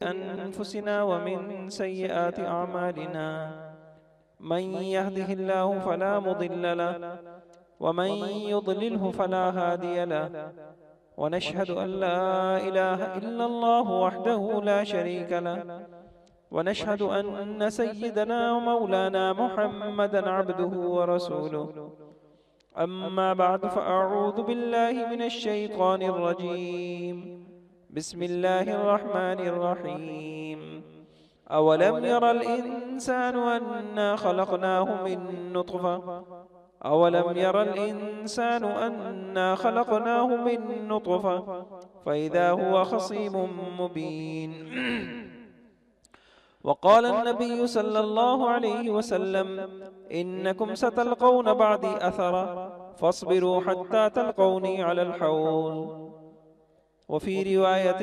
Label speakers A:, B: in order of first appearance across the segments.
A: أنفسنا ومن سيئات أعمالنا من يهده الله فلا مضل له ومن يضلله فلا هادي له ونشهد أن لا إله إلا الله وحده لا شريك له ونشهد أن سيدنا ومولانا محمدا عبده ورسوله أما بعد فأعوذ بالله من الشيطان الرجيم بسم الله الرحمن الرحيم أولم ير الإنسان أنا خلقناه من نطفة أولم ير الإنسان أنا خلقناه من نطفة فإذا هو خصيم مبين وقال النبي صلى الله عليه وسلم إنكم ستلقون بعدي أثرا فاصبروا حتى تلقوني على الحوض وفي رواية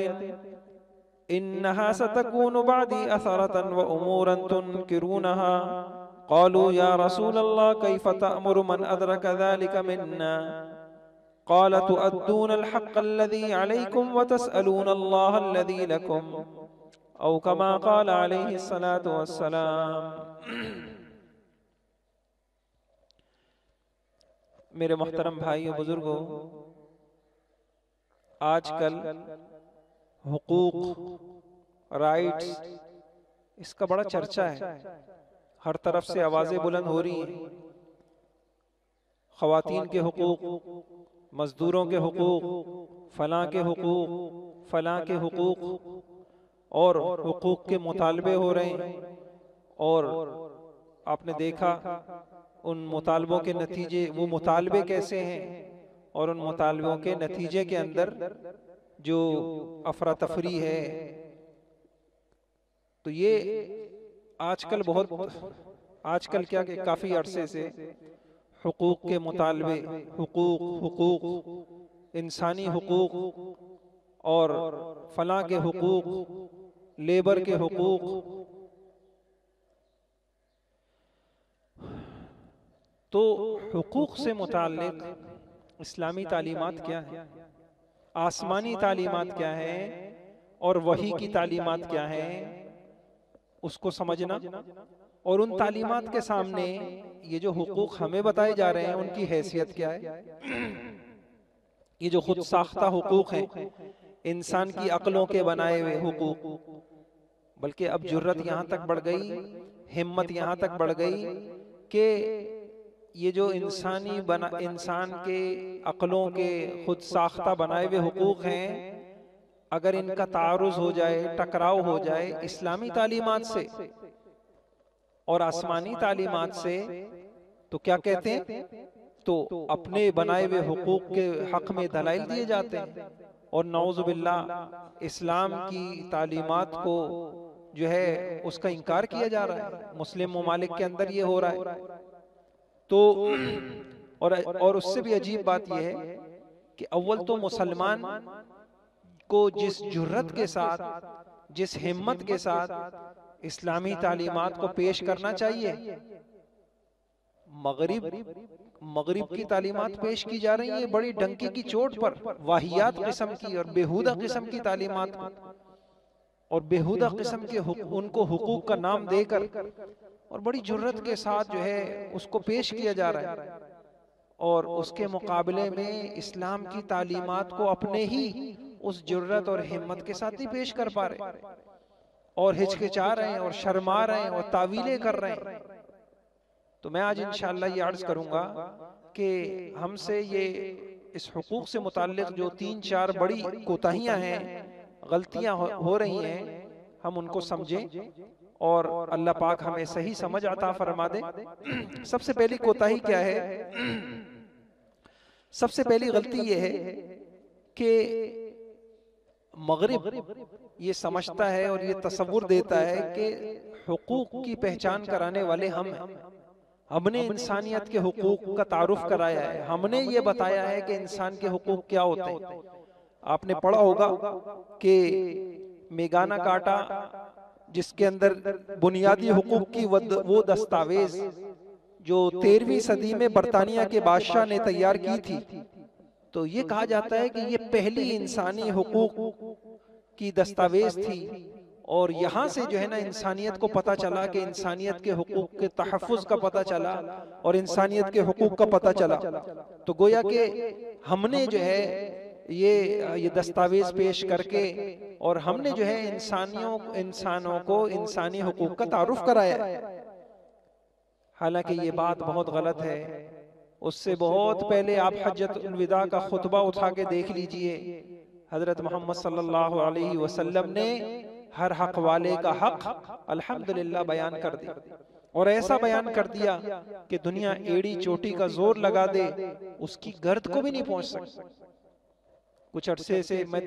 A: إنها ستكون بعدي أثرة وأمورا تنكرونها قالوا يا رسول الله كيف تأمر من أدرك ذلك منا قال تؤدون الحق الذي عليكم وتسألون الله الذي لكم او کما قال علیہ الصلاۃ والسلام۔ میرے محترم بھائیو بزرگوں، آج کل حقوق، رائٹس، اس کا بڑا چرچا ہے، ہر طرف سے آوازیں بلند ہو رہی ہیں۔ خواتین کے حقوق، مزدوروں کے حقوق، فلاں کے حقوق، فلاں کے حقوق، اور حقوق کے مطالبے ہو رہے ہیں، اور آپ نے دیکھا ان مطالبوں کے نتیجے، وہ مطالبے کیسے ہیں، اور ان مطالبوں کے نتیجے کے اندر جو افراتفری ہے۔ تو یہ آج کل کیا کہ کافی عرصے سے حقوق کے مطالبے، حقوق انسانی حقوق اور فلاں کے حقوق، لیبر کے حقوق، تو حقوق سے متعلق اسلامی تعلیمات کیا ہیں، آسمانی تعلیمات کیا ہیں، اور وحی کی تعلیمات کیا ہیں، اس کو سمجھنا، اور ان تعلیمات کے سامنے یہ جو حقوق ہمیں بتائے جا رہے ہیں ان کی حیثیت کیا ہے۔ یہ جو خود ساختہ حقوق ہیں، انسان کی عقلوں کے بنائے ہوئے حقوق، بلکہ اب جرت یہاں تک بڑھ گئی، ہمت یہاں تک بڑھ گئی کہ یہ جو انسان کے عقلوں کے خود ساختہ بنائے ہوئے حقوق ہیں، اگر ان کا تعارض ہو جائے، ٹکراؤ ہو جائے اسلامی تعلیمات سے اور آسمانی تعلیمات سے، تو کیا کہتے ہیں؟ تو اپنے بنائے ہوئے حقوق کے حق میں دلائل دیے جاتے ہیں، اور نعوذ باللہ اسلام کی تعلیمات کو جو ہے اس کا انکار کیا جا رہا ہے۔ مسلم ممالک کے اندر یہ ہو رہا ہے۔ تو اور اس سے بھی عجیب بات یہ ہے کہ اول تو مسلمان کو جس جرت کے ساتھ، جس ہمت کے ساتھ اسلامی تعلیمات کو پیش کرنا چاہیے، مغرب کی تعلیمات پیش کی جا رہی ہیں بڑی ڈنکی کی چوٹ پر، واہیات قسم کی اور بیہودہ قسم کی تعلیمات، اور بیہودہ قسم کے ان کو حقوق کا نام دے کر اور بڑی جرت کے ساتھ جو ہے اس کو پیش کیا جا رہا ہے، اور اس کے مقابلے میں اسلام کی تعلیمات کو اپنے ہی اس جرت اور ہمت کے ساتھ نہیں پیش کر پا رہے، اور ہچکچا رہے ہیں اور شرما رہے ہیں اور تعویلیں کر رہے ہیں۔ تو میں آج انشاءاللہ یہ عرض کروں گا کہ ہم سے یہ اس حقوق سے متعلق جو 3-4 بڑی کوتاہیاں ہیں، غلطیاں ہو رہی ہیں، ہم ان کو سمجھیں اور اللہ پاک ہمیں صحیح سمجھ عطا فرما دے۔ سب سے پہلی کوتاہی کیا ہے؟ سب سے پہلی غلطی یہ ہے کہ مغرب یہ سمجھتا ہے اور یہ تصور دیتا ہے کہ حقوق کی پہچان کرانے والے ہم نے انسانیت کے حقوق کا تعارف کرایا ہے، ہم نے یہ بتایا ہے کہ انسان کے حقوق کیا ہوتے ہیں۔ آپ نے پڑھا ہوگا کہ میگانا کارٹا، جس کے اندر بنیادی حقوق کی وہ دستاویز جو 13ویں صدی میں برطانیہ کے بادشاہ نے تیار کی تھی، تو یہ کہا جاتا ہے کہ یہ پہلی انسانی حقوق کی دستاویز تھی اور یہاں سے جو ہے نا انسانیت کو پتہ چلا کہ انسانیت کے حقوق کے تحفظ کا پتہ چلا اور انسانیت کے حقوق کا پتہ چلا. تو گویا کہ ہم نے جو ہے یہ دستاویز پیش کر کے اور ہم نے جو ہے انسانوں کو انسانی حقوق کا تعارف کرایا ہے. حالانکہ یہ بات بہت غلط ہے. اس سے بہت پہلے آپ حجۃ الوداع کا خطبہ اٹھا کے دیکھ لیجئے. حضرت محمد صلی اللہ علیہ وسلم نے ہر حق والے کا حق الحمدللہ بیان کر دیا، اور ایسا بیان کر دیا کہ دنیا ایڑی چوٹی کا زور لگا دے اس کی گرد کو بھی نہیں پہنچ سکتی. کچھ عرصے سے میں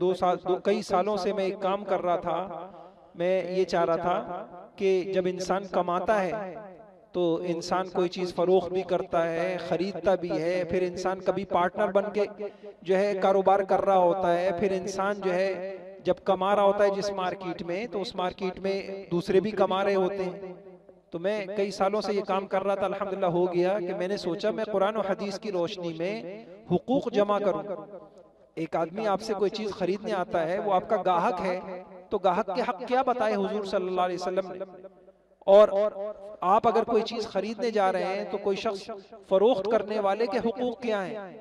A: کئی سالوں سے میں ایک کام کر رہا تھا. میں یہ چاہ رہا تھا کہ جب انسان کماتا ہے تو انسان کوئی چیز فروخت بھی کرتا ہے، خریدتا بھی ہے، پھر انسان کبھی پارٹنر بن کے جو ہے کاروبار کر رہا ہوتا ہے، پھر انسان جو ہے جب کما رہا ہوتا ہے جس مارکیٹ میں تو اس مارکیٹ میں دوسرے بھی کما رہے ہوتے ہیں. تو میں کئی سالوں سے یہ کام کر رہا تھا، الحمدللہ ہو گیا کہ میں نے سوچا میں قرآن و حدیث کی روشنی میں حقوق جمع کروں. ایک آدمی آپ سے کوئی چیز خریدنے آتا ہے، وہ آپ کا گاہک ہے، تو گاہک کے حق کیا بتائے حضور صلی اللہ علیہ وسلم نے. اور آپ اگر کوئی چیز خریدنے جا رہے ہیں تو کوئی شخص فروخت کرنے والے کے حقوق کیا ہیں،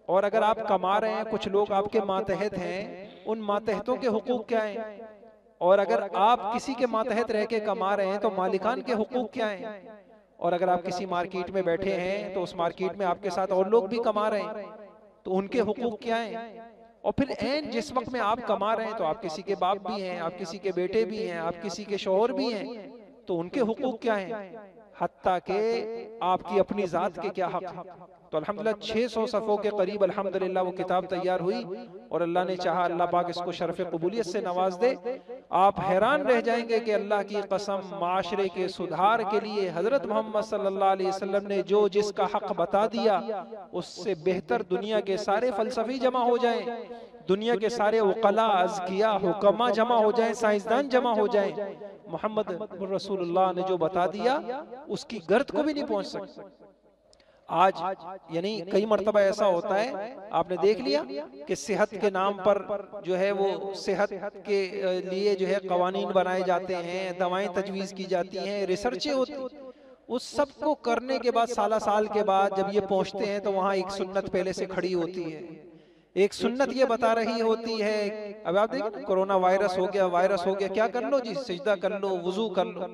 A: اور اگر آپ کما رہے ہیں کچھ لوگ آپ کے ماتحت ہیں ان ماتحتوں کے حقوق کیا ہیں، اور اگر آپ کسی کے ماتحت رہ کے کما رہے ہیں تو مالکان کے حقوق کیا ہیں، اور اگر آپ کسی مارکیٹ میں بیٹھے ہیں تو اس مارکیٹ میں آپ کے ساتھ اور لوگ بھی کما رہے ہیں تو ان کے حقوق کیا ہیں. اور پھر عین جس وقت میں آپ کما رہے ہیں تو آپ کسی کے باپ بھی ہیں، آپ کسی کے بیٹے بھی ہیں، آپ کسی کے شوہر بھی ہیں، تو ان کے حقوق کیا ہیں، حتیٰ کہ آپ کی اپنی ذات کے کیا حق ہیں. تو الحمدللہ 600 صفحوں کے قریب الحمدللہ وہ کتاب تیار ہوئی، اور اللہ نے چاہا اللہ پاک اس کو شرف قبولیت سے نواز دے. آپ حیران رہ جائیں گے کہ اللہ کی قسم معاشرے کے سدھار کے لیے حضرت محمد صلی اللہ علیہ وسلم نے جو جس کا حق بتا دیا اس سے بہتر دنیا کے سارے فلسفی جمع ہو جائیں، دنیا کے سارے عقلاء، اذکیاء، حکماء جمع ہو جائیں، سائنسدان جمع ہو جائیں، محمد رسول اللہ نے جو بتا دیا اس کی گرد کو بھی نہیں پہنچ سکتا. آج یعنی کئی مرتبہ ایسا ہوتا ہے، آپ نے دیکھ لیا کہ صحت کے نام پر جو ہے وہ صحت کے لیے جو ہے قوانین بنائے جاتے ہیں، دوائیں تجویز کی جاتی ہیں، ریسرچیں ہوتی ہیں. اس سب کو کرنے کے بعد سال کے بعد جب یہ پہنچتے ہیں تو وہاں ایک سنت پہلے سے کھڑی ہوتی ہے. ایک سنت یہ بتا رہی ہوتی ہے، اب آپ دیکھیں کرونا وائرس ہو گیا، کیا کر لو جی، سجدہ کر لو، وضو کر لو.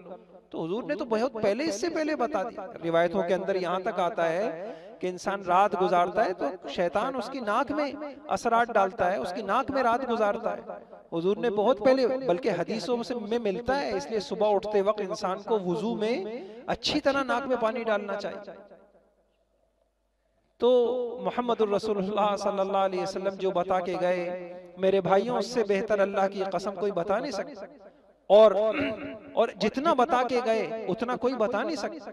A: تو حضور نے تو بہت پہلے اس سے پہلے بتا دیا. روایتوں کے اندر یہاں تک آتا ہے کہ انسان رات گزارتا ہے تو شیطان اس کی ناک میں اثرات ڈالتا ہے، اس کی ناک میں رات گزارتا ہے. حضور نے بہت پہلے، بلکہ حدیثوں میں ملتا ہے، اس لیے صبح اٹھتے وقت انسان کو وضو میں اچھی طرح ناک میں پانی ڈالنا چاہیے. تو محمد الرسول اللہ صلی اللہ علیہ وسلم جو بتا کے گئے، میرے بھائیوں اس سے بہتر اللہ کی قسم کوئی بتا نہیں سکتا، اور جتنا بتا کے گئے اتنا کوئی بتا نہیں سکتا.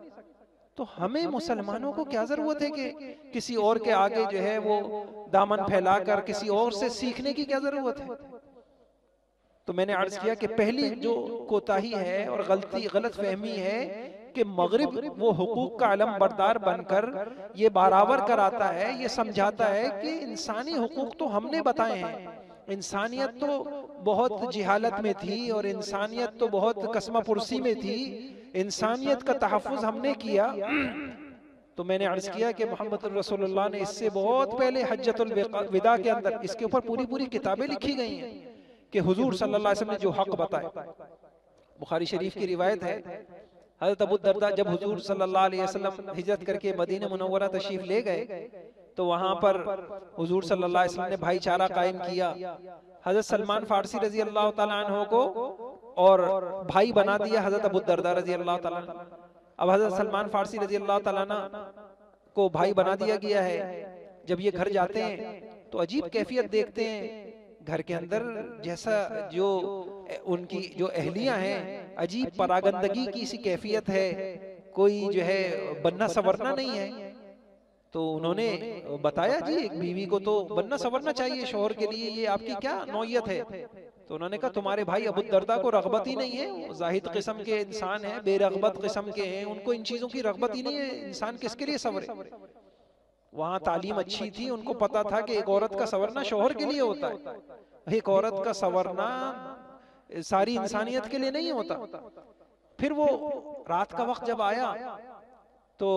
A: تو ہمیں مسلمانوں کو کیا ضرورت ہے کہ کسی اور کے آگے جو ہے وہ دامن پھیلا کر کسی اور سے سیکھنے کی کیا ضرورت ہے. تو میں نے عرض کیا کہ پہلی جو کوتاہی ہے اور غلط فہمی ہے کہ مغرب وہ حقوق کا علم بردار بن کر یہ برابر کراتا ہے، یہ سمجھاتا ہے کہ انسانی حقوق تو ہم نے بتائے ہیں. انسانیت تو بہت جہالت میں تھی اور انسانیت تو بہت قسمہ پرسی میں تھی، انسانیت کا تحفظ ہم نے کیا. تو میں نے عرض کیا کہ محمد رسول اللہ نے اس سے بہت پہلے حجۃ الوداع کے اندر اس کے اوپر پوری کتابیں لکھی گئی ہیں کہ حضور صلی اللہ علیہ وسلم نے جو حق بتائے. بخاری شریف کی روایت ہے، حضرت ابو الدرداء جب حضور صلی اللہ علیہ وسلم ہجرت کر کے مدینہ منورہ تشریف لے گئے تو وہاں پر حضور صلی اللہ علیہ وسلم نے بھائی چارہ قائم کیا. حضرت سلمان فارسی رضی اللہ تعالیٰ عنہ کو اور بھائی بنا دیا حضرت ابو الدرداء رضی اللہ تعالیٰ عنہ. اب حضرت سلمان فارسی رضی اللہ تعالیٰ عنہ کو بھائی بنا دیا گیا ہے. جب یہ گھر جاتے ہیں تو عجیب کیفیت دیکھتے ہیں گھر کے اندر، جیسا جو ان کی جو اہلیاں ہیں عجیب پراگندگی کی سی کیفیت ہے، کوئی جو ہے بننا سورنا نہیں ہے. تو انہوں نے بتایا جی ایک بیوی کو تو بننا سورنا چاہیے شوہر کے لیے، یہ آپ کی کیا نوعیت ہے؟ تو انہوں نے کہا تمہارے بھائی ابو الدرداء کو رغبت ہی نہیں ہے، وہ زاہد قسم کے انسان ہیں، بے رغبت قسم کے ہیں، ان کو ان چیزوں کی رغبت ہی نہیں ہے، انسان کس کے لیے سورے. وہاں تعلیم اچھی تھی، ان کو پتا تھا کہ ایک عورت کا سورنا شوہر کے لیے ہوتا ہے، ایک عورت کا سورنا ساری انسانیت کے لیے نہیں ہوتا۔ پھر وہ رات کا وقت جب آیا تو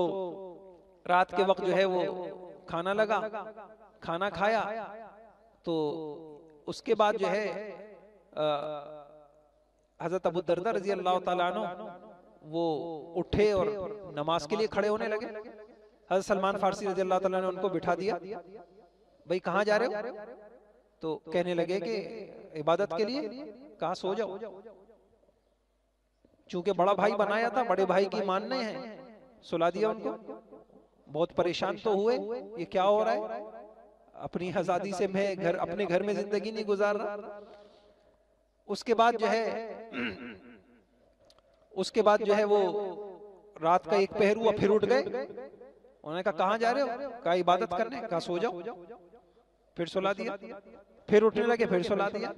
A: رات کے وقت جو ہے وہ کھانا لگا، کھانا کھایا، تو اس کے بعد جو ہے حضرت ابو الدرداء رضی اللہ تعالیٰ عنہ وہ اٹھے اور نماز کے لیے کھڑے ہونے لگے۔ حضرت سلمان فارسی رضی اللہ تعالیٰ نے ان کو بٹھا دیا، بھئی کہاں جا رہے ہو؟ تو کہنے لگے کہ عبادت کے لیے۔ کہا سو جاؤ، چونکہ بڑا بھائی بنایا تھا، بڑے بھائی کی ماننے ہیں، سلا دیا ان کو۔ بہت پریشان تو ہوئے، یہ کیا ہو رہا ہے، اپنی آزادی سے میں اپنے گھر میں زندگی نہیں گزار رہا۔ اس کے بعد جو ہے وہ رات کا ایک پہر ہوا، پھر اٹھ گئے۔ انہوں نے کہا کہاں جا رہے ہو؟ کہا عبادت کرنے۔ کہا سو جاؤ، پھر سلا دیا۔ پھر اٹھنے لگے، پھر سلا دیا۔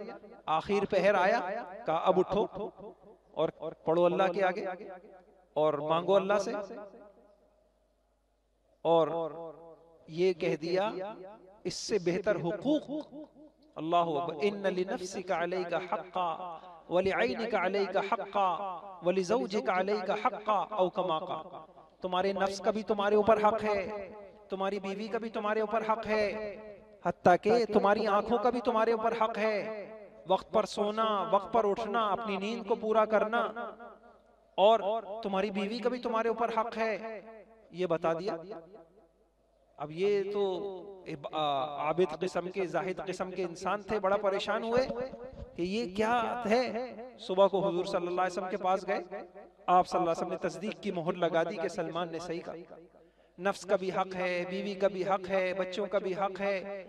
A: آخر پہر آیا، کہا اب اٹھو اور پڑھو اللہ کے آگے اور مانگو اللہ سے، اور یہ کہہ دیا اس سے بہتر حقوق اللہ اکبر، ان لنفسک علیک حقا ولعینک علیک حقا ولزوجک علیک حقا او کما قال، تمہارے نفس کا بھی تمہارے اوپر حق ہے، تمہاری بیوی کا بھی تمہارے اوپر حق ہے، حتیٰ کہ تمہاری آنکھوں کا بھی تمہارے اوپر حق ہے، وقت پر سونا، وقت پر اٹھنا، اپنی نیند کو پورا کرنا، اور تمہاری بیوی کا بھی تمہارے اوپر حق ہے، یہ بتا دیا۔ اب یہ تو عابد قسم کے، زاہد قسم کے انسان تھے، بڑا پریشان ہوئے کہ یہ کیا ہے۔ صبح کو حضور صلی اللہ علیہ وسلم کے پاس گئے، آپ صلی اللہ علیہ وسلم نے تصدیق کی مہر لگا دی کہ سلمان نے صحیح کہا، نفس کا بھی حق ہے، بیوی کا بھی حق ہے، بچوں کا بھی حق ہے۔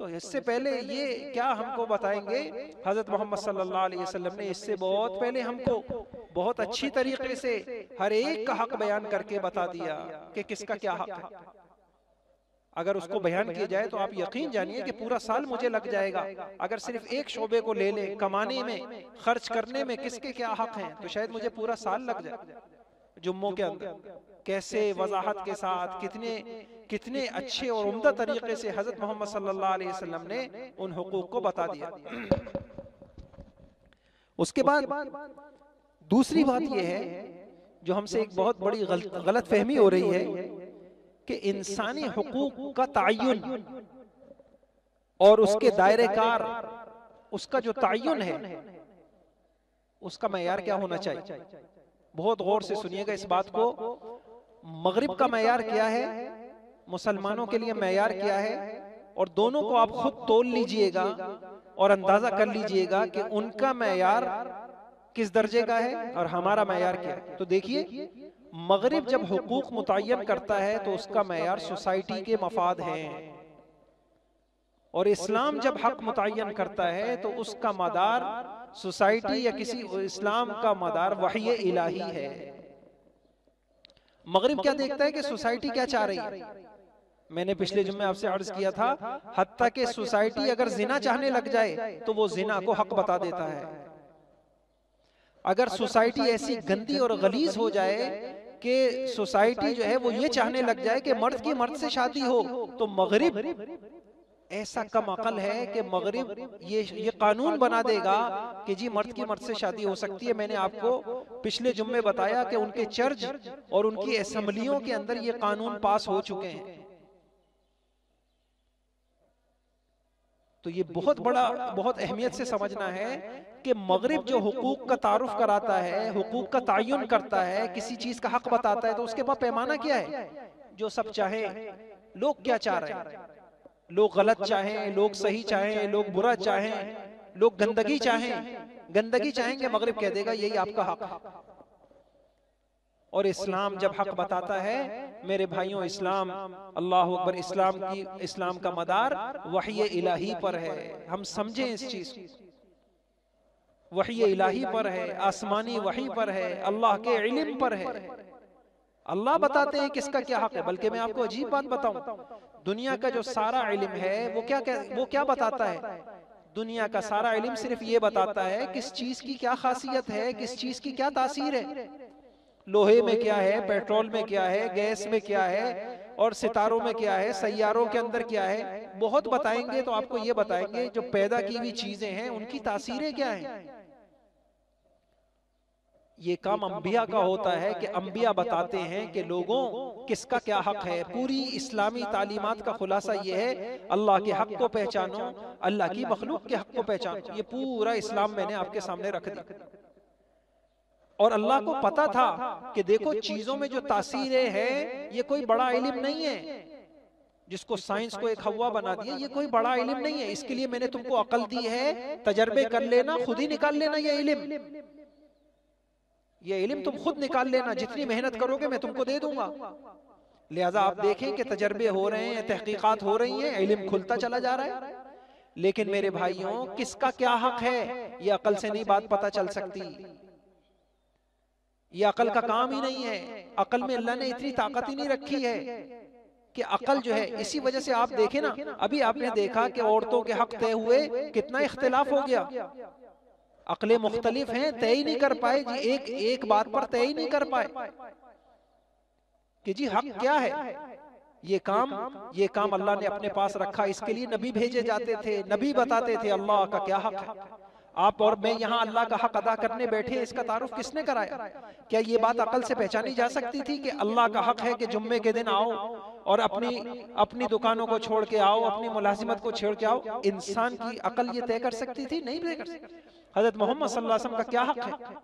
A: تو اس سے پہلے یہ کیا ہم کو بتائیں گے؟ حضرت محمد صلی اللہ علیہ وسلم نے اس سے بہت پہلے ہم کو بہت اچھی طریقے سے ہر ایک کا حق بیان کر کے بتا دیا کہ کس کا کیا حق ہے۔ اگر اس کو بیان کیا جائے تو آپ یقین جانیے کہ پورا سال مجھے لگ جائے گا۔ اگر صرف ایک شعبے کو لے لیں، کمانے میں، خرچ کرنے میں کس کے کیا حق ہیں، تو شاید مجھے پورا سال لگ جائے۔ جمعوں کے اندر کیسے وضاحت کے ساتھ، کتنے اچھے اور عمدہ طریقے سے حضرت محمد صلی اللہ علیہ وسلم نے ان حقوق کو بتا دیا۔ اس کے بعد دوسری بات یہ ہے جو ہم سے ایک بہت بڑی غلط فہمی ہو رہی ہے کہ انسانی حقوق کا تعین اور اس کے دائرہ کار، اس کا جو تعین ہے، اس کا معیار کیا ہونا چاہیے۔ بہت غور سے سنیے گا اس بات کو۔ مغرب کا معیار کیا ہے، مسلمانوں کے لیے معیار کیا ہے، اور دونوں کو آپ خود تول لیجئے گا اور اندازہ کر لیجئے گا کہ ان کا معیار کس درجے کا ہے اور ہمارا معیار کیا ہے۔ تو دیکھیے، مغرب جب حقوق متعین کرتا ہے تو اس کا معیار سوسائٹی کے مفاد ہیں، اور اسلام جب حق متعین کرتا ہے تو اس کا مدار سوسائٹی یا کسی اسلام کا مدار وحی الہی ہے۔ مغرب کیا دیکھتا ہے کہ سوسائٹی کیا چاہ رہی ہے۔ میں نے پچھلے جمعے آپ سے عرض کیا تھا، حتیٰ کہ سوسائٹی اگر زنا چاہنے لگ جائے تو وہ زنا کو حق بتا دیتا ہے۔ اگر سوسائٹی ایسی گندی اور غلیظ ہو جائے کہ سوسائٹی جو ہے وہ یہ چاہنے لگ جائے کہ مرد کی مرد سے شادی ہو، تو مغرب ایسا کم عقل ہے کہ مغرب یہ قانون بنا دے گا کہ جی مرد کی مرد سے شادی ہو سکتی ہے۔ میں نے آپ کو پچھلے جمعے بتایا کہ ان کے چرچ اور ان کی اسمبلیوں کے اندر یہ قانون پاس ہو چکے ہیں۔ تو یہ بہت اہمیت سے سمجھنا ہے کہ مغرب جو حقوق کا تعارف کراتا ہے، حقوق کا تعین کرتا ہے، کسی چیز کا حق بتاتا ہے، تو اس کے بعد پیمانہ کیا ہے؟ جو سب چاہیں۔ لوگ کیا چاہ رہے ہیں؟ لوگ غلط چاہیں، لوگ صحیح چاہیں، لوگ برا چاہیں، لوگ گندگی چاہیں۔ گندگی چاہیں گے، مغرب کہہ دے گا یہی آپ کا حق ہے۔ اور اسلام جب حق بتاتا ہے میرے بھائیوں، اسلام، اللہ اکبر، اسلام کا مدار وحی الہی پر ہے۔ ہم سمجھیں اس چیز، وحی الہی پر ہے، آسمانی وحی پر ہے، اللہ کے علم پر ہے۔ اللہ بتاتے ہیں کس کا کیا حق ہے۔ بلکہ میں آپ کو عجیب بات بتاؤں، دنیا کا جو سارا علم ہے وہ کیا بتاتا ہے؟ دنیا کا سارا علم صرف یہ بتاتا ہے کس چیز کی کیا خاصیت ہے، کس چیز کی کیا تاثیر ہے۔ لوہے میں کیا ہے، پیٹرول میں کیا ہے، گیس میں کیا ہے، اور ستاروں میں کیا ہے، سیاروں کے اندر کیا ہے، بہت بتائیں گے۔ تو آپ کو یہ بتائیں گے جو پیدا کی ہوئی چیزیں ہیں ان کی تاثیریں کیا ہیں۔ یہ کام انبیاء کا ہوتا ہے کہ انبیاء بتاتے ہیں کہ لوگوں کس کا کیا حق ہے۔ پوری اسلامی تعلیمات کا خلاصہ یہ ہے، اللہ کے حق کو پہچانو، اللہ کی مخلوق کے حق کو پہچانو۔ یہ پورا اسلام میں نے آپ کے سامنے رکھ دیا۔ اور اللہ کو پتا تھا کہ دیکھو چیزوں میں جو تاثیریں ہیں یہ کوئی بڑا علم نہیں ہے، جس کو سائنس کو ایک ہوا بنا دیا، یہ کوئی بڑا علم نہیں ہے۔ اس کے لیے میں نے تم کو عقل دی ہے، تجربے کر لینا، خود ہی نکال لینا یہ علم۔ یہ علم تم خود نکال لینا، جتنی محنت کرو گے میں تم کو دے دوں گا۔ لہٰذا آپ دیکھیں کہ تجربے ہو رہے ہیں، تحقیقات ہو رہی ہیں، علم کھلتا چلا جا رہا ہے۔ لیکن میرے بھائیوں، کس کا کیا حق ہے یہ عقل سے نہیں بات پتہ چل سکتی، یہ عقل کا کام ہی نہیں ہے۔ عقل میں اللہ نے اتنی طاقت ہی نہیں رکھی ہے کہ عقل جو ہے، اسی وجہ سے آپ دیکھیں نا، ابھی آپ نے دیکھا کہ عورتوں کے حق طے ہوئے، کتنا اختلاف ہو گیا۔ عقلیں مختلف ہیں، طے ہی نہیں کر پائے جی، ایک بات پر طے ہی نہیں کر پائے کہ جی حق کیا ہے۔ یہ کام اللہ نے اپنے پاس رکھا، اس کے لیے نبی بھیجے جاتے تھے، نبی بتاتے تھے اللہ کا کیا حق ہے۔ آپ اور میں یہاں اللہ کا حق ادا کرنے بیٹھے، اس کا تعارف کس نے کرایا؟ کیا یہ بات عقل سے پہچانی جا سکتی تھی کہ اللہ کا حق ہے کہ جمعے کے دن آؤ اور اپنی دکانوں کو چھوڑ کے آؤ، اپنی ملازمت کو چھوڑ کے آؤ؟ انسان کی عقل یہ طے کر سکتی تھی؟ نہیں طے کر سکتی۔ حضرت محمد صلی اللہ علیہ وسلم کا کیا حق ہے؟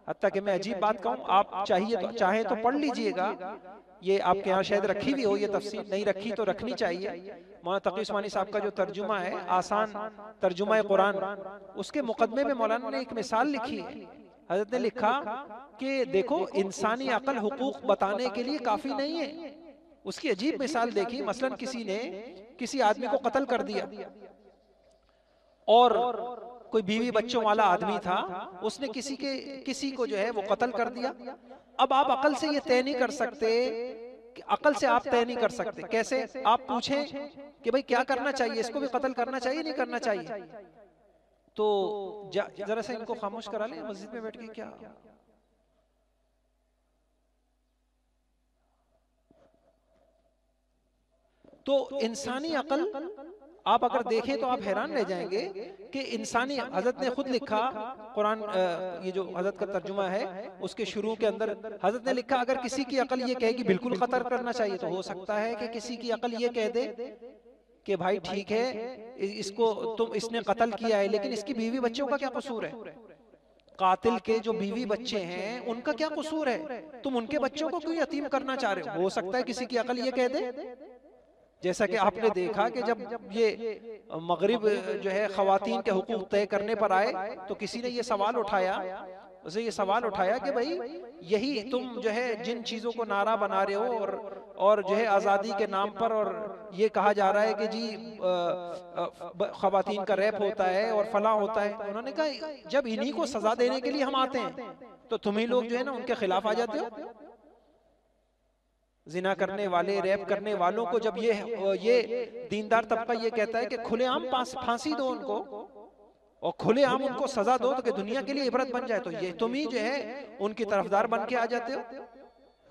A: حتیٰ کہ میں عجیب بات کہوں، آپ چاہیں تو پڑھ لیجئے گا، یہ آپ کے یہاں شاید رکھی بھی ہو یہ تفسیر، نہیں رکھی تو رکھنی چاہیے۔ مولانا تقی عثمانی صاحب کا جو ترجمہ ہے، آسان ترجمہ قرآن، اس کے مقدمے میں مولانا نے ایک مثال لکھی ہے۔ حضرت نے لکھا کہ دیکھو انسانی عقل حقوق بتانے کے لیے کافی نہیں ہے۔ اس کی عجیب مثال دیکھی، مثلا کسی نے کسی آدمی کو قتل کر دیا، اور کوئی بیوی بچوں والا آدمی تھا، اس نے کسی کو جو ہے وہ قتل کر دیا۔ اب آپ عقل سے یہ طے نہیں کر سکتے، عقل سے آپ طے نہیں کر سکتے۔ کیسے؟ آپ پوچھیں کہ بھئی کیا کرنا چاہیے، اس کو بھی قتل کرنا چاہیے نہیں کرنا چاہیے؟ تو ذرا سا ان کو خاموش کرا لیں، مسجد میں بیٹھ کے کیا۔ تو انسانی عقل آپ اگر دیکھیں تو آپ حیران رہ جائیں گے کہ انسانی، حضرت نے خود لکھا قرآن، یہ جو حضرت کا ترجمہ ہے اس کے شروع کے اندر حضرت نے لکھا اگر کسی کی عقل یہ کہے کہ بالکل قتل کرنا چاہیے، تو ہو سکتا ہے کہ کسی کی عقل یہ کہہ دے کہ بھائی ٹھیک ہے اس نے قتل کیا ہے، لیکن اس کی بیوی بچوں کا کیا قصور ہے؟ قاتل کے جو بیوی بچے ہیں ان کا کیا قصور ہے؟ تم ان کے بچوں کو کیوں یتیم کرنا چاہ رہے ہو؟ ہو سکتا ہے کسی کی عقل یہ کہہ دے۔ جیسا کہ آپ نے دیکھا کہ جب یہ مغرب جو ہے خواتین کے حقوق طے کرنے پر آئے تو کسی نے یہ سوال اٹھایا کہ بھئی یہی تم جو ہے جن چیزوں کو نعرہ بنا رہے ہو اور جو ہے آزادی کے نام پر، اور یہ کہا جا رہا ہے کہ جی خواتین کا ریپ ہوتا ہے اور فلاں ہوتا ہے، انہوں نے کہا جب انہی کو سزا دینے کے لیے ہم آتے ہیں تو تمہیں لوگ جو ہے نا ان کے خلاف آ جاتے ہو۔ زنا کرنے والے، ریپ کرنے والوں کو جب یہ دیندار طبقہ یہ کہتا ہے کہ کھلے عام پھانسی دو ان کو اور کھلے عام ان کو سزا دو تو کہ دنیا کے لیے عبرت بن جائے، تو یہ تم ہی جو ہے ان کی طرفدار بن کے آ جاتے ہو۔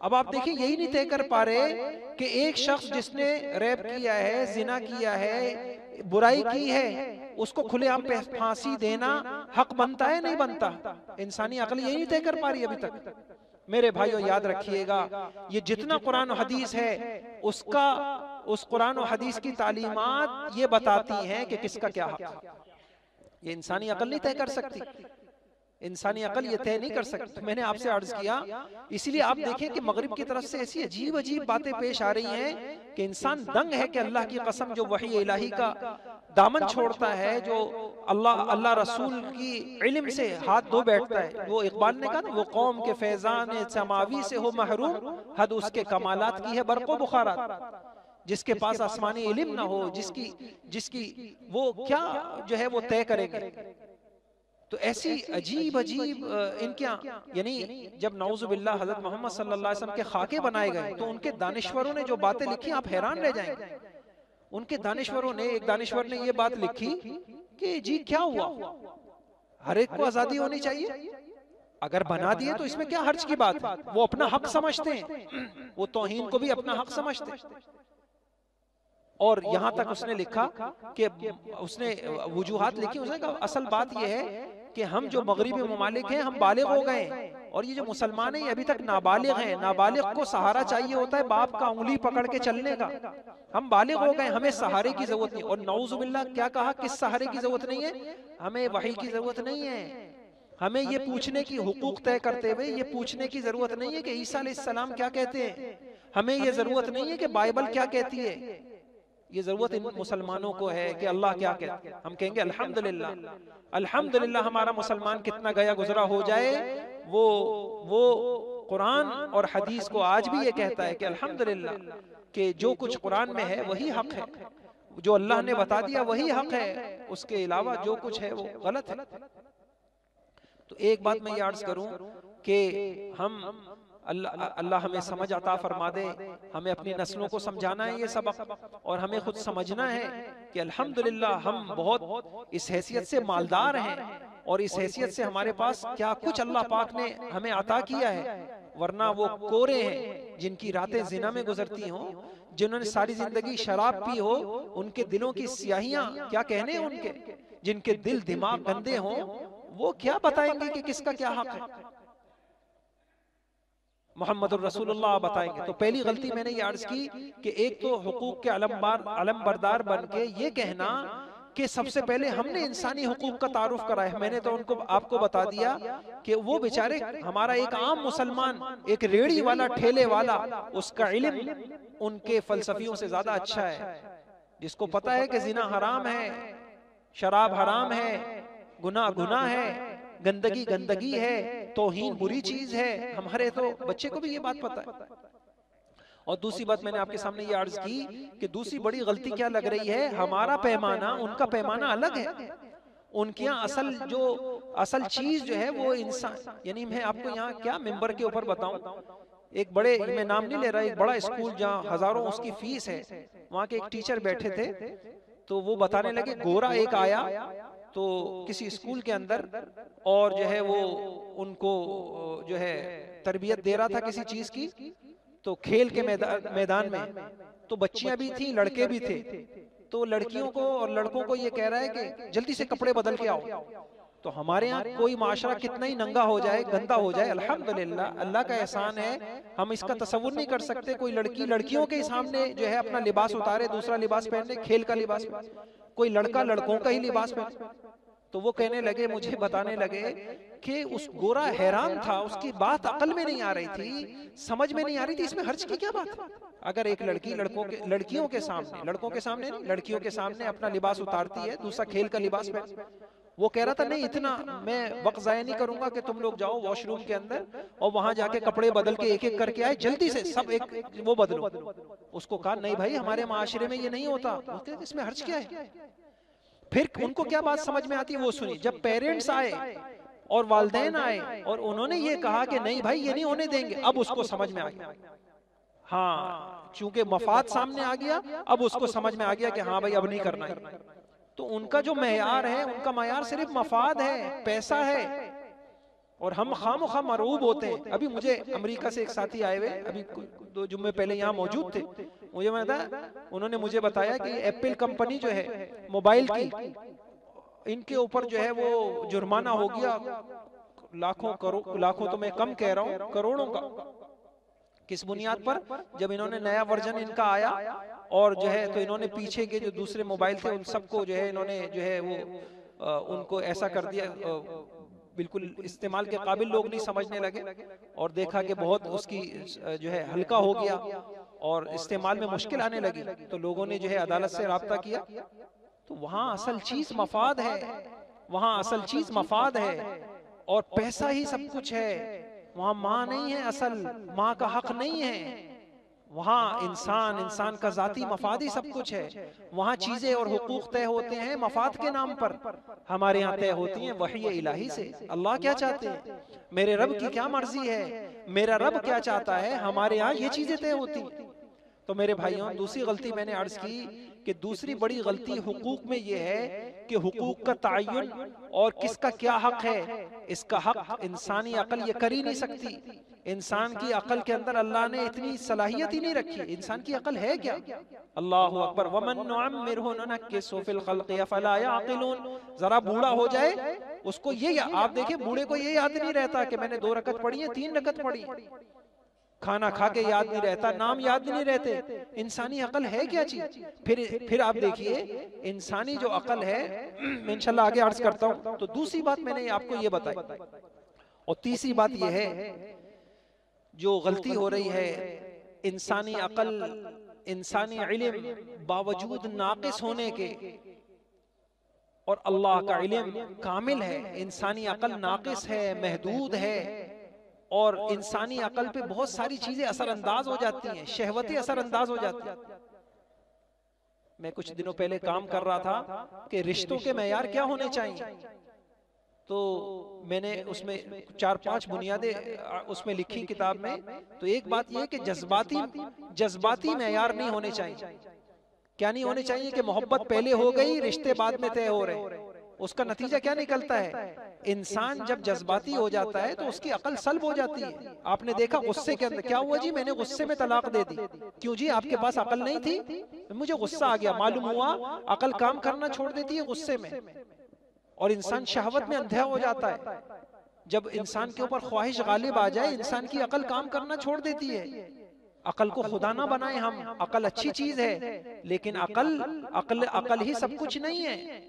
A: اب آپ دیکھیں یہی نہیں طے کر پا رہے کہ ایک شخص جس نے ریپ کیا ہے، زنا کیا ہے، برائی کی ہے، اس کو کھلے عام پھانسی دینا حق بنتا ہے نہیں بنتا؟ انسانی عقل یہی نہیں طے کر پا رہی ابھی تک۔ میرے بھائیو یاد رکھیے گا، یہ جتنا قرآن و حدیث ہے اس قرآن و حدیث کی تعلیمات یہ بتاتی ہیں کہ کس کا کیا حق ہے۔ یہ انسانی عقل نہیں طے کر سکتی، انسانی عقل یہ طے نہیں کر سکتی۔ میں نے آپ سے عرض کیا، اسی لیے آپ دیکھیں کہ مغرب کی طرف سے ایسی عجیب باتیں پیش آ رہی ہیں کہ انسان دنگ ہے کہ اللہ کی قسم جو وحی الہی کا دامن چھوڑتا ہے، جو اللہ رسول کی علم سے ہاتھ دھو بیٹھتا ہے، وہ اقبال نے کہا نا، وہ قوم کے فیضان سماوی سے ہو محروم، حد اس کے کمالات کی ہے برق و بخارات۔ جس کے پاس آسمانی علم نہ ہو، جس کی وہ کیا جو ہے وہ طے کرے گا۔ تو ایسی عجیب ان کے یعنی جب نعوذ باللہ حضرت محمد صلی اللہ علیہ وسلم کے خاکے بنائے گئے تو ان کے دانشوروں نے جو باتیں لکھی آپ حیران رہ جائیں گے۔ ان کے دانشوروں نے، ایک دانشور نے یہ بات لکھی کہ جی کیا ہوا، ہر ایک کو آزادی ہونی چاہیے، اگر بنا دیے تو اس میں کیا حرج کی بات ہے؟ وہ اپنا حق سمجھتے ہیں، وہ توہین کو بھی اپنا حق سمجھتے ہیں۔ اور یہاں تک اس نے لکھا کہ اس نے وجوہات لکھی، اس نے کہا اصل بات یہ ہے کہ ہم جو مغربی ممالک ہیں ہم بالغ ہو گئے اور یہ جو مسلمان ہیں یہ ابھی تک نابالغ ہیں. نابالغ کو سہارا چاہیے ہوتا ہے باپ کا انگلی پکڑ کے چلنے کا. ہم بالغ ہو گئے, ہمیں سہارے کی ضرورت نہیں. اور نعوذ باللہ کیا کہا, کس سہارے کی ضرورت نہیں ہے؟ ہمیں وحی کی ضرورت نہیں ہے. ہمیں یہ پوچھنے کی, حقوق طے کرتے ہوئے یہ پوچھنے کی ضرورت نہیں ہے کہ عیسیٰ علیہ السلام کیا کہتے ہیں. ہمیں یہ ضرورت نہیں ہے کہ بائبل کیا کہتی ہے. یہ ضرورت ان مسلمانوں کو ہے کہ اللہ کیا کہتے ہیں. ہم کہیں گے الحمدللہ, الحمدللہ ہمارا مسلمان کتنا گیا گزرا ہو جائے, وہ قرآن اور حدیث کو آج بھی یہ کہتا ہے کہ الحمدللہ کہ جو کچھ قرآن میں ہے وہی حق ہے, جو اللہ نے بتا دیا وہی حق ہے, اس کے علاوہ جو کچھ ہے وہ غلط ہے. تو ایک بات میں یہ عرض کروں کہ ہم اللہ ہمیں سمجھ عطا فرما دے. ہمیں اپنی نسلوں کو سمجھانا ہے یہ سبق, اور ہمیں خود سمجھنا ہے کہ الحمدللہ ہم بہت اس حیثیت سے مالدار ہیں, اور اس حیثیت سے ہمارے پاس کیا کچھ اللہ پاک نے ہمیں عطا کیا ہے. ورنہ وہ کورے ہیں جن کی راتیں زنا میں گزرتی ہوں, جنہوں نے ساری زندگی شراب پی ہو, ان کے دلوں کی سیاہیاں کیا کہنے ان کے, جن کے دل دماغ گندے ہوں, وہ کیا بتائیں گے کہ کس کا کیا حق ہے. محمد الرسول اللہ بتائیں گے. تو پہلی غلطی میں نے یہ عرض کی کہ ایک تو حقوق کے علم بردار بن کے یہ کہنا کہ سب سے پہلے ہم نے انسانی حقوق کا تعارف کرایا ہے. میں نے تو آپ کو بتا دیا کہ وہ بیچارے, ہمارا ایک عام مسلمان, ایک ریڑھی والا, ٹھیلے والا, اس کا علم ان کے فلسفیوں سے زیادہ اچھا ہے, جس کو پتا ہے کہ زنا حرام ہے, شراب حرام ہے, گناہ ہے, گندگی گندگی ہے, توہین بری چیز ہے. ہمارے تو بچے کو بھی یہ بات پتا ہے. اور دوسری بات میں نے آپ کے سامنے یہ عرض کی کہ دوسری بڑی غلطی کیا لگ رہی ہے, ہمارا پیمانہ ان کا پیمانہ الگ ہے. ان کے یہاں اصل چیز جو ہے وہ انسان, یعنی میں آپ کو یہاں کیا ممبر کے اوپر بتاؤں, ایک بڑے, میں نام نہیں لے رہا, ایک بڑا اسکول جہاں ہزاروں اس کی فیس ہے, وہاں کے ایک ٹیچر بیٹھے تھے, تو وہ بتانے لگے گورا ایک آیا تو کسی اسکول کے اندر, اور جو ہے وہ ان کو جو ہے تربیت دے رہا تھا کسی چیز کی, تو کھیل کے میدان میں تو بچیاں بھی تھیں, لڑکے بھی تھے, تو لڑکیوں کو اور لڑکوں کو یہ کہہ رہا ہے کہ جلدی سے کپڑے بدل کے آؤ. تو ہمارے ہاں کوئی معاشرہ کتنا ہی ننگا ہو جائے, گندا ہو جائے, الحمدللہ اللہ کا احسان ہے, ہم اس کا تصور نہیں کر سکتے. کوئی لڑکی لڑکیوں کے سامنے جو ہے اپنا لباس اتارے, دوسرا لباس پہنے, کھیل کا لباس, کوئی لڑکا لڑکوں کا ہی لباس پہنے. تو وہ کہنے لگے, مجھے بتانے لگے کہ اس گورا حیران تھا, اس کی بات عقل میں نہیں آ رہی تھی, سمجھ میں نہیں آ رہی تھی, اس میں حرج کی کیا بات ہے. اگر ایک لڑکی لڑکیوں کے سامنے, لڑکوں کے سامنے نہیں, لڑکیوں کے سامنے اپنا لباس اتارتی ہے, دوسرا کھیل کا لباس پہن, وہ کہہ رہا تھا نہیں اتنا میں وقت ضائع نہیں کروں گا کہ تم لوگ جاؤ واش روم کے اندر اور وہاں جا کے کپڑے بدل کے ایک ایک کر کے آئے, جلدی سے سب ایک وہ بدلو. اس کو کہا نہیں بھائی ہمارے معاشرے میں یہ نہیں ہوتا, اس میں حرج کیا ہے. پھر ان کو کیا بات سمجھ میں آتی ہے وہ سنی. جب پیرنٹس آئے اور والدین آئے اور انہوں نے یہ کہا کہ نہیں بھائی یہ نہیں ہونے دیں گے, اب اس کو سمجھ میں آ گیا. ہاں چونکہ مفاد سامنے آ گیا, اب اس کو سمجھ میں آ گیا کہ ہاں بھائی اب نہیں کرنا ہے. تو ان کا جو معیار ہے, ان کا معیار صرف مفاد ہے, پیسہ ہے, اور ہم خام و خواہ مرعوب ہوتے ہیں. ابھی مجھے امریکہ سے ایک ساتھی آئے ہوئے, ابھی 2 جمعے پہلے یہاں موجود تھے, مجھے انہوں نے مجھے بتایا کہ ایپل کمپنی جو ہے موبائل کی, ان کے اوپر جو ہے وہ جرمانہ ہو گیا لاکھوں تو میں کم کہہ رہا ہوں, کروڑوں کا. کس بنیاد پر؟ جب انہوں نے نیا ورژن ان کا آیا اور جو ہے تو انہوں نے پیچھے کے جو دوسرے موبائل تھے ان سب کو جو ہے انہوں نے جو ہے وہ ان کو ایسا کر دیا, بالکل استعمال کے قابل لوگ نہیں سمجھنے لگے, اور دیکھا کہ بہت اس کی جو ہے ہلکا ہو گیا اور استعمال میں مشکل آنے لگی. تو لوگوں نے جو ہے عدالت سے رابطہ کیا. تو وہاں اصل چیز مفاد ہے, وہاں اصل چیز مفاد ہے اور پیسہ ہی سب کچھ ہے. وہاں ماں نہیں ہے, اصل ماں کا حق نہیں ہے. وہاں انسان کا ذاتی مفاد ہی سب کچھ ہے. وہاں چیزیں اور حقوق طے ہوتے ہیں مفاد کے نام پر, ہمارے یہاں طے ہوتی ہیں وحی الہی سے. اللہ کیا چاہتے ہیں, میرے رب کی کیا مرضی ہے, میرا رب کیا چاہتا ہے, ہمارے یہاں یہ چیزیں طے ہوتی ہیں. تو میرے بھائیوں دوسری غلطی میں نے عرض کی کہ دوسری بڑی غلطی حقوق میں یہ ہے کہ حقوق کا تعین اور کس کا کیا حق ہے, اس کا حق انسانی عقل یہ کر ہی نہیں سکتی. انسان کی عقل کے اندر اللہ نے اتنی صلاحیت ہی نہیں رکھی. انسان کی عقل ہے کیا؟ اللہ اکبر. وَمَن نُعَمِّرْهُ نُنَكِّسْهُ فِي الْخَلْقِ أَفَلَا يَعْقِلُونَ. ذرا بوڑھا ہو جائے اس کو یہ آپ دیکھیں بوڑھے کو یہ یاد نہیں رہتا کہ میں نے 2 رکعت پڑھی ہیں 3 رکعت پڑھی ہیں، کھانا کھا کے یاد نہیں رہتا، نام یاد نہیں رہتے۔ انسانی عقل ہے کیا چیز؟ پھر آپ دیکھیے انسانی جو عقل ہے، میں انشاءاللہ آگے عرض کرتا ہوں۔ تو دوسری بات میں نے آپ کو یہ بتائی، اور تیسری بات یہ ہے جو غلطی ہو رہی ہے، انسانی عقل انسانی علم باوجود ناقص ہونے کے، اور اللہ کا علم کامل ہے، انسانی عقل ناقص ہے، محدود ہے، اور انسانی عقل پہ بہت ساری چیزیں اثر انداز ہو جاتی ہیں، شہوتیں اثر انداز ہو جاتی ہیں۔ میں کچھ دنوں پہلے کام کر رہا تھا کہ رشتوں کے معیار کیا ہونے چاہیے، تو میں نے اس میں 4-5 بنیادیں اس میں لکھی کتاب میں۔ تو ایک بات یہ کہ جذباتی معیار نہیں ہونے چاہیے۔ کیا نہیں ہونے چاہیے؟ کہ محبت پہلے ہو گئی، رشتے بعد میں طے ہو رہے ہیں۔ اس کا نتیجہ کیا نکلتا ہے؟ انسان جب جذباتی ہو جاتا ہے تو اس کی عقل سلب ہو جاتی ہے۔ آپ نے دیکھا غصے کے اندر کیا ہوا جی، میں نے غصے میں طلاق دے دی۔ کیوں جی؟ آپ کے پاس عقل نہیں تھی؟ مجھے غصہ آ گیا۔ معلوم ہوا عقل کام کرنا چھوڑ دیتی ہے غصے میں، اور انسان شہوت میں اندھا ہو جاتا ہے۔ جب انسان کے اوپر خواہش غالب آ جائے، انسان کی عقل کام کرنا چھوڑ دیتی ہے۔ عقل کو خدا نہ بنائیں ہم، عقل اچھی چیز ہے، لیکن عقل ہی سب کچھ نہیں ہے۔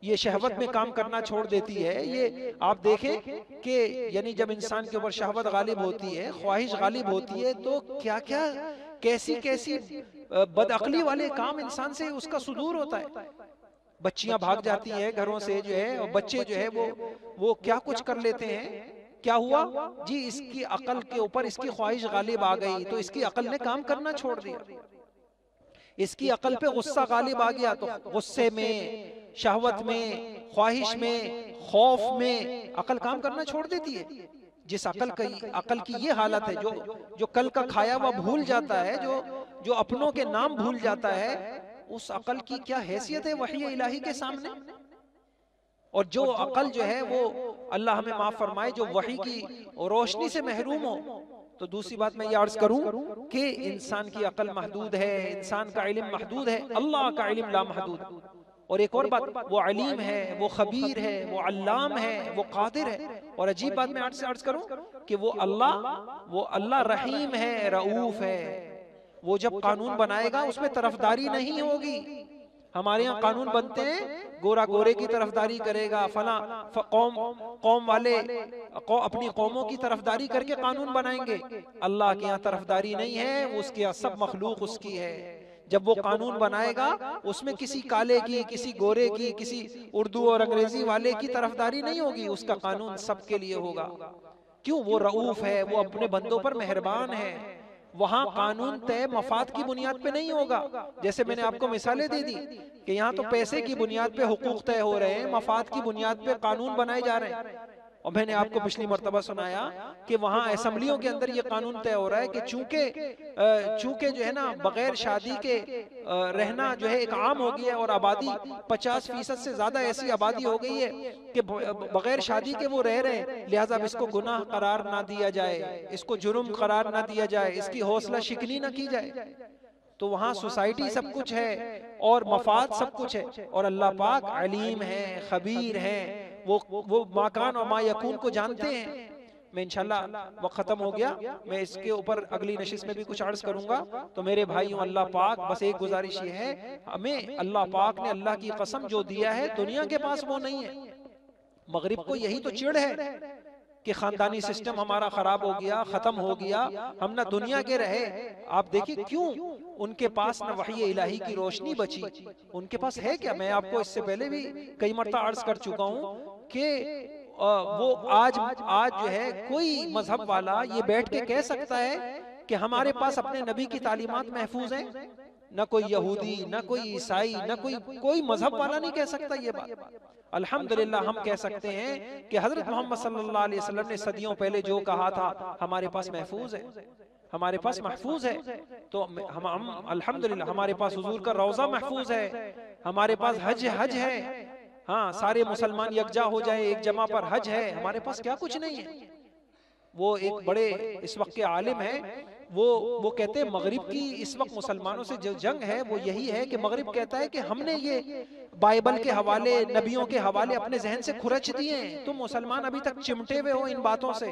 A: یہ شہوت میں کام کرنا چھوڑ دیتی ہے۔ یہ آپ دیکھیں کہ یعنی جب انسان کے اوپر شہوت غالب ہوتی ہے، خواہش غالب ہوتی ہے، تو کیا کیا کیسی بد عقلی والے کام انسان سے اس کا صدور ہوتا ہے۔ بچیاں بھاگ جاتی ہیں گھروں سے جو ہے، اور بچے جو ہے وہ کیا کچھ کر لیتے ہیں۔ کیا ہوا جی؟ اس کی عقل کے اوپر اس کی خواہش غالب آ گئی، تو اس کی عقل نے کام کرنا چھوڑ دیا۔ اس کی عقل پہ غصہ غالب آ گیا، تو غصے میں، شہوت میں، خواہش میں، خوف میں عقل کام کرنا چھوڑ دیتی ہے۔ جس عقل کی یہ حالت ہے، جو کل کا کھایا ہوا بھول جاتا ہے، جو اپنوں کے نام بھول جاتا ہے، اس عقل کی کیا حیثیت ہے وحی الہی کے سامنے؟ اور جو عقل جو ہے وہ اللہ ہمیں معاف فرمائے، جو وحی کی روشنی سے محروم ہو۔ تو دوسری بات میں یہ عرض کروں کہ انسان کی عقل محدود ہے، انسان کا علم محدود ہے، اللہ کا علم لا محدود۔ اور ایک اور بات، وہ علیم ہے، وہ خبیر ہے، وہ علام ہے، وہ قادر ہے۔ اور عجیب بات میں عرض کروں کہ وہ اللہ رحیم ہے، رؤوف ہے۔ وہ جب قانون بنائے گا اس میں طرفداری نہیں ہوگی۔ ہمارے یہاں قانون بنتے ہیں، گورا گورے کی طرفداری کرے گا، فلاں قوم والے اپنی قوموں کی طرفداری کر کے قانون بنائیں گے۔ اللہ کے یہاں طرفداری نہیں ہے، اس کے سب مخلوق اس کی ہے۔ جب وہ قانون بنائے گا اس میں کسی کالے کی، کسی گورے کی، کسی اردو اور انگریزی والے کی طرفداری نہیں ہوگی، اس کا قانون سب کے لیے ہوگا۔ کیوں؟ وہ رؤوف ہے، وہ اپنے بندوں پر مہربان ہے۔ وہاں قانون طے مفاد کی بنیاد پہ نہیں ہوگا۔ جیسے میں نے آپ کو مثالیں دے دی کہ یہاں تو پیسے کی بنیاد پہ حقوق طے ہو رہے ہیں، مفاد کی بنیاد پہ قانون بنائے جا رہے ہیں۔ اور میں نے آپ کو پچھلی مرتبہ سنایا کہ وہاں اسمبلیوں کے اندر یہ قانون طے ہو رہا ہے کہ چونکہ جو ہے نا بغیر شادی کے رہنا جو ہے ایک عام ہو گیا ہے، اور آبادی 50% سے زیادہ ایسی آبادی ہو گئی ہے کہ بغیر شادی کے وہ رہ رہے ہیں، لہٰذا اس کو گناہ قرار نہ دیا جائے، اس کو جرم قرار نہ دیا جائے، اس کی حوصلہ شکنی نہ کی جائے۔ تو وہاں سوسائٹی سب کچھ ہے اور مفاد سب کچھ ہے، اور اللہ پاک علیم ہے، خبیر ہے، وہ ما کان اور ما یکون کو جانتے ہیں۔ میں انشاءاللہ وقت ختم ہو گیا، میں اس کے اوپر اگلی نشست میں بھی کچھ عرض کروں گا۔ تو میرے بھائیوں، اللہ پاک بس ایک گزارش یہ ہے، ہمیں اللہ پاک نے اللہ کی قسم جو دیا ہے دنیا کے پاس وہ نہیں ہے۔ مغرب کو یہی تو چڑ ہے کہ خاندانی سسٹم ہمارا خراب ہو گیا، ختم ہو گیا، ہم نہ دنیا کے رہے۔ آپ دیکھیں کیوں ان کے پاس نہ وحی الہی کی روشنی بچی، ان کے پاس ہے کیا؟ میں آپ کو اس سے پہلے بھی کئی مرتبہ عرض کر چکا ہوں کہ وہ آج جو ہے کوئی مذہب والا یہ بیٹھ کے کہہ سکتا ہے کہ ہمارے پاس اپنے نبی کی تعلیمات محفوظ ہیں؟ نہ کوئی یہودی، نہ کوئی عیسائی، نہ کوئی مذہب والا نہیں کہہ سکتا یہ بات۔ الحمدللہ ہم کہہ سکتے ہیں کہ حضرت محمد صلی اللہ علیہ وسلم نے صدیوں پہلے جو کہا تھا ہمارے پاس محفوظ ہے، ہمارے پاس محفوظ ہے۔ تو ہم الحمدللہ ہمارے پاس حضور کا روضہ محفوظ ہے، ہمارے پاس حج ہے، ہاں سارے مسلمان یکجا ہو جائیں ایک جمع پر حج ہے، ہمارے پاس کیا کچھ نہیں ہے۔ وہ ایک بڑے اس وقت کے عالم ہیں، وہ کہتے ہیں مغرب کی اس وقت مسلمانوں سے جو جنگ ہے وہ یہی ہے کہ مغرب کہتا ہے کہ ہم نے یہ بائبل کے حوالے، نبیوں کے حوالے اپنے ذہن سے کھرچ دیے ہیں، تم مسلمان ابھی تک چمٹے ہوئے ہو ان باتوں سے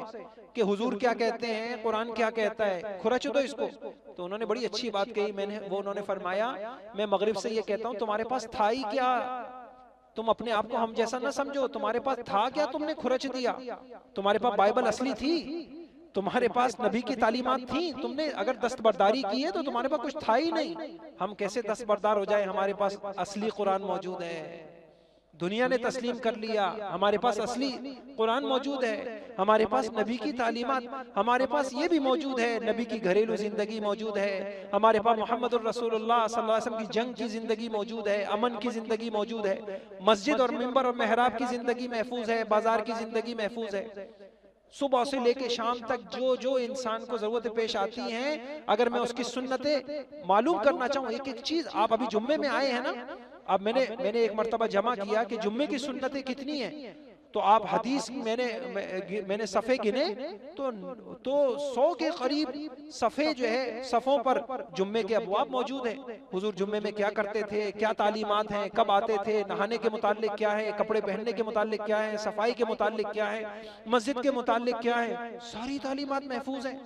A: کہ حضور کیا کہتے ہیں، قرآن کیا کہتا ہے، کھرچ دو اس کو۔ تو انہوں نے بڑی اچھی بات کہی، انہوں نے فرمایا میں مغرب سے یہ کہتا ہوں تمہارے پاس تھا ہی کیا، تم اپنے آپ کو ہم جیسا نہ سمجھو، تمہارے پاس تھا کیا تم نے کھرچ دیا، تمہارے پاس بائبل اصلی تھی، تمہارے پاس نبی کی تعلیمات تھیں، تم نے اگر دستبرداری کی ہے تو تمہارے پاس کچھ تھا ہی نہیں۔ ہم کیسے دستبردار ہو جائیں، ہمارے پاس اصلی قرآن موجود ہے، دنیا نے تسلیم کر لیا، ہمارے پاس اصلی قرآن موجود ہے، ہمارے پاس نبی کی تعلیمات، ہمارے پاس یہ بھی موجود ہے، نبی کی گھریلو زندگی موجود ہے، ہمارے پاس محمد الرسول اللہ صلی اللہ علیہ وسلم کی جنگ کی زندگی موجود ہے، امن کی زندگی موجود ہے، مسجد اور منبر اور محراب کی زندگی محفوظ ہے، بازار کی زندگی محفوظ ہے۔ صبح سے لے کے شام تک جو انسان کو ضرورتیں پیش آتی ہیں، اگر میں اس کی سنتیں معلوم کرنا چاہوں، ایک ایک چیز، آپ ابھی جمعے میں آئے ہیں نا، اب میں نے ایک مرتبہ جمع کیا کہ جمعے کی سنتیں کتنی ہیں، تو آپ حدیث میں نے صفحے گنے تو 100 کے قریب صفحے جو ہے، صفوں پر جمعے کے ابواب موجود ہیں، حضور جمعے میں کیا کرتے تھے، کیا تعلیمات ہیں، کب آتے تھے، نہانے کے متعلق کیا ہے، کپڑے پہننے کے متعلق کیا ہے، صفائی کے متعلق کیا ہے، مسجد کے متعلق کیا ہے، ساری تعلیمات محفوظ ہیں۔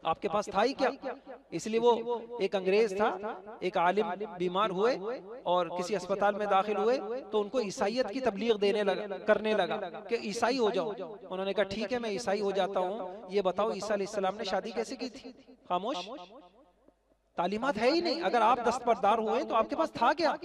A: آپ کے پاس تھا ہی کیا؟ اس لیے وہ ایک انگریز تھا، ایک عالم بیمار ہوئے اور کسی اسپتال میں داخل ہوئے تو ان کو عیسائیت کی تبلیغ کرنے لگا کہ عیسائی ہو جاؤ۔ انہوں نے کہا ٹھیک ہے میں عیسائی ہو جاتا ہوں، یہ بتاؤ عیسیٰ علیہ السلام نے شادی کیسے کی تھی؟ خاموش، تعلیمات ہے ہی نہیں۔ اگر آپ دستبردار ہوئے تو آپ کے پاس تھا کیا؟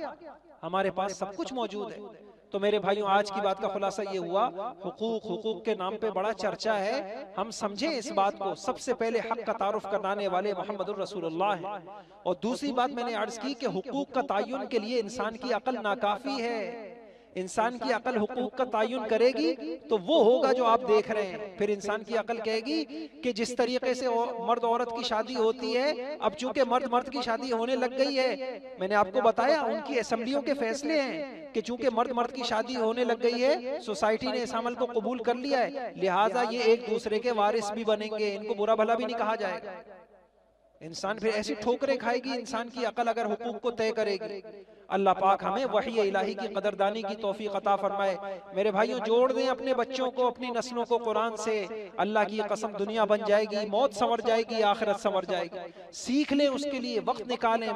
A: ہمارے پاس سب کچھ موجود ہے۔ تو میرے بھائیوں، آج کی بات کا خلاصہ یہ ہوا، حقوق کے نام پہ بڑا چرچا ہے، ہم سمجھیں اس بات کو، سب سے پہلے حق کا تعارف کرانے والے محمد الرسول اللہ ہیں۔ اور دوسری بات میں نے عرض کی کہ حقوق کا تعین کے لیے انسان کی عقل ناکافی ہے۔ انسان کی عقل حقوق کا تعین کرے گی تو وہ ہوگا جو آپ دیکھ رہے ہیں۔ پھر انسان کی عقل کہے گی کہ جس طریقے سے مرد عورت کی شادی ہوتی ہے، اب چونکہ مرد کی شادی ہونے لگ گئی ہے، میں نے آپ کو بتایا ان کی اسمبلیوں کے فیصلے ہیں کہ چونکہ مرد کی شادی ہونے لگ گئی ہے، سوسائٹی نے اس عمل کو قبول کر لیا ہے، لہٰذا یہ ایک دوسرے کے وارث بھی بنیں گے، ان کو برا بھلا بھی نہیں کہا جائے گا۔ انسان پھر ایسی ٹھوکریں کھائے گی انسان کی عقل اگر حقوق کو طے کرے گی۔ اللہ پاک ہمیں وحی الہی کی قدردانی کی توفیق عطا فرمائے۔ میرے بھائیوں، جوڑ دیں اپنے بچوں کو، اپنی نسلوں کو قرآن سے، اللہ کی قسم دنیا بن جائے گی، موت سنور جائے گی، آخرت سنور جائے گی۔ سیکھ لیں، اس کے لیے وقت نکالیں۔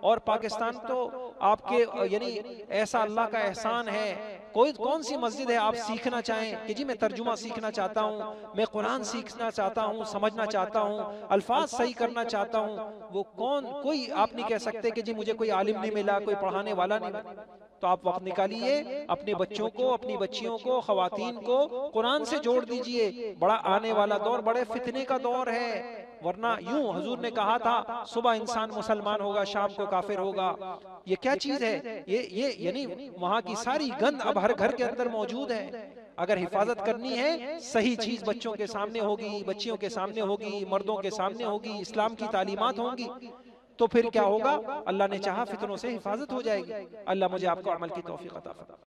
A: اور پاکستان تو آپ کے یعنی ایسا اللہ کا احسان ہے، کون سی مسجد ہے آپ سیکھنا چاہیں کہ جی میں ترجمہ سیکھنا چاہتا ہوں، میں قرآن سیکھنا چاہتا ہوں، سمجھنا چاہتا ہوں، الفاظ صحیح کرنا چاہتا ہوں، وہ کوئی آپ نہیں کہہ سکتے کہ جی مجھے کوئی عالم نہیں ملا، کوئی پڑھانے والا نہیں ملا۔ تو آپ وقت نکالیے، اپنے بچوں کو، اپنی بچیوں کو، خواتین کو قرآن سے جوڑ دیجئے۔ بڑا آنے والا دور بڑے فتنے کا دور ہے، ورنہ یوں حضور نے کہا تھا صبح انسان مسلمان ہوگا، شام کو کافر ہوگا۔ یہ کیا چیز ہے؟ یہ یعنی وہاں کی ساری گند اب ہر گھر کے اندر موجود ہے۔ اگر حفاظت کرنی ہے، صحیح چیز بچوں کے سامنے ہوگی، بچیوں کے سامنے ہوگی، مردوں کے سامنے ہوگی، اسلام کی تعلیمات ہوں گی، تو پھر کیا ہوگا؟ اللہ نے چاہا فتنوں سے حفاظت ہو جائے گی۔ اللہ مجھے آپ کو عمل کی توفیق عطا فرمائے۔